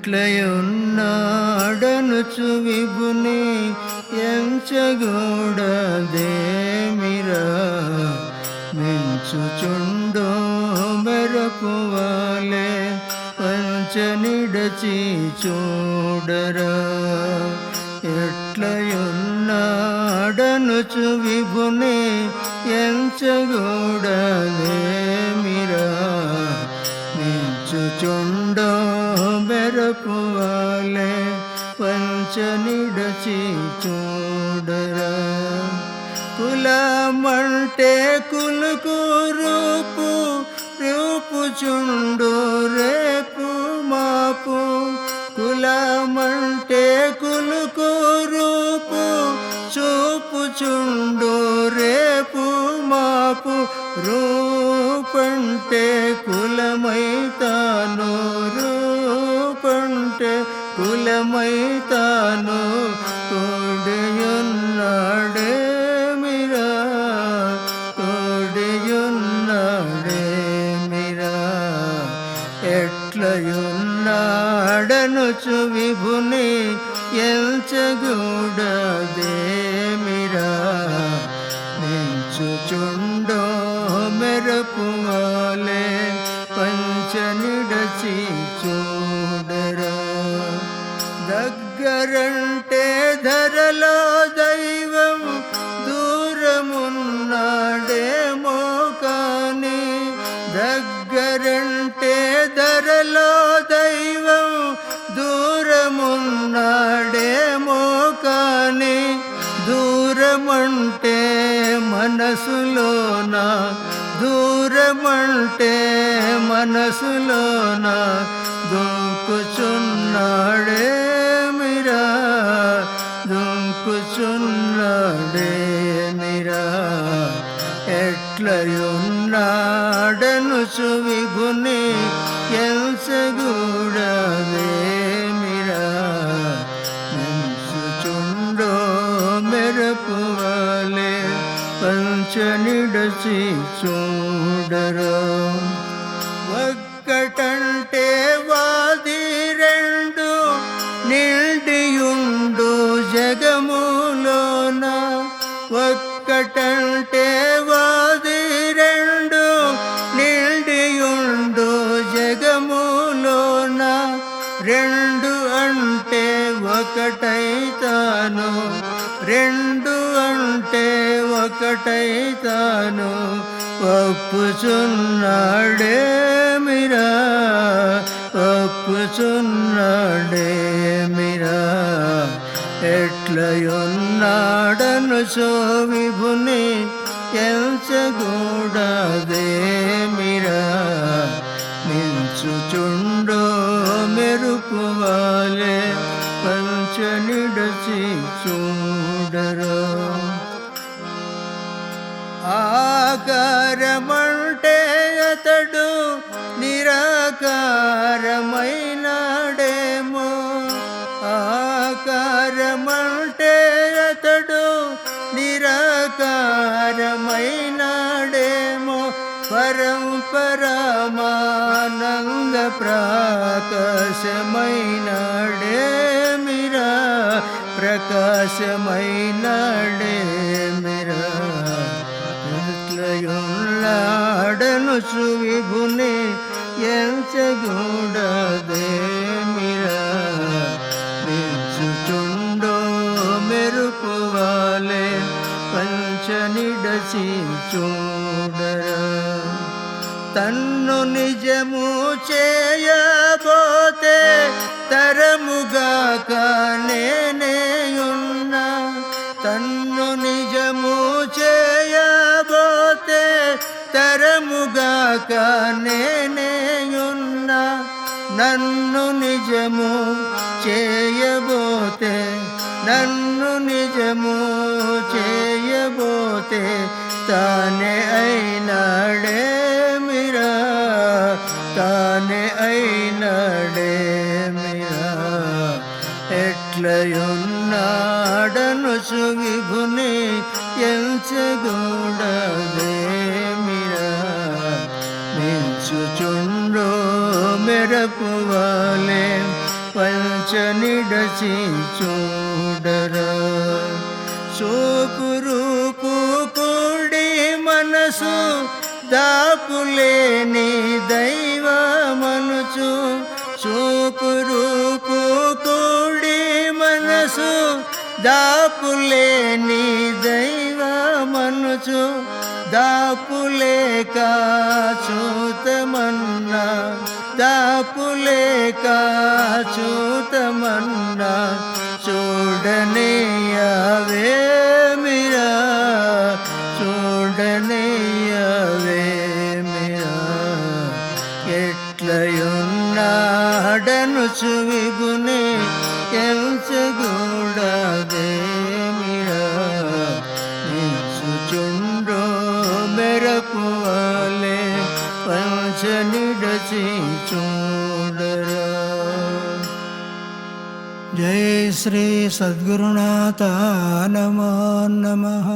ఎట్లయున్నాడనుచు విభుని ఎంచగూడదేమిరా మించుచుండో మెరపువాలే పంచనిడచి చూడరా ఎట్లయున్నాడనుచు విభుని ఎంచగూడదేమిరా మించుచుండో మెరపువాలే పంచనిడచి చూడరా కులమంటే కులుకు రూపు రూపుచుండు రేపు మాపు కులమంటే కులుకు రూపు చూపుచుండు రేపు మాపు రూపంటే కులమైతాను రూపంటే కులమైతాను తోడయున్నాడేమిరా తోడయున్నాడేమిరా ఎట్లయున్నాడనుచు విభుని ఎంచగూడదేమిరా మించుచుండో మెరపువాలే పంచనిడచి చూడరా దగ్గరంటే ధరలో దైవం దూరమున్నాడేమో కాని దగ్గరంటే ధరలో దైవం దూరమున్నాడేమో కాని దూరమంటే మనసులోన దూరమంటే మనసులోన దుంకుచున్నాడేమిరా దుంకుచున్నాడేమిరా ఎట్లయున్నాడనుచు విభుని ఎంచగూడదేమిరా మించుచుండో మెరపువాలే పంచనిడచి చూడరా ఒక్కటంటే వాది రెండు నిండియుండు జగములోన ఒక్కటంటే వాది రెండు నిండియుండు జగములోన రెండు అంటే ఒకటైతాను రెండు అంటే ఒకటైతాను ఒప్పుచున్నాడేమిరా ఒప్పుచున్నాడేమిరా ఎట్లయున్నాడనుచు విభుని ఎంచగూడదేమిరా మించుచుండో మెరుపువాలే పంచనిడచి చూడరా ఆకారమంటే అతడు నిరాకారమైనాడేమో ఆకారమంటే అతడు నిరాకారమైనాడేమో పరంపరమానంద ప్రకాశమైనాడేమిరా ప్రకాశమైనాడేమిరా ఎట్లయున్నాడనుచు విభుని ఎంచగూడదేమిరా మించుచుండో మెరుపువాలే పంచనిడచి చూడరా తన్ను నిజము చేయబోతే తరముగాక నేనేయున్నా తన్ను నిజము చేయబోతే తరముగాక నేనేయున్నా నన్ను నిజము చేయబోతే నన్ను నిజము చేయబోతే తానే అయినాడేమిరా తానే అయినాడేమిరా ఎట్లయున్నాడనుచు విభుని ఎంచగూడదేమిరా మించుచుండో మెరపువాలే నిడచి చూడరా. చూపురూపు కూడి మనసు దాపులేని దైవమనుచు. చూపురూపు కూడి మనసు దాపులేని దైవమనుచు. దాపులేక చూతమన్నా, దాపులేక చూతమన్నా, చూడనీయవేమిరా, చూడనీయవేమిరా. ఎట్లయున్నాడనుచు విభుని ఎంచగూడదేమిరా. నిలుచుచుండ్రో మెరపువలే పంచ నిడచి చూడరా. జై శ్రీ సద్గురునాథ నమో నమః.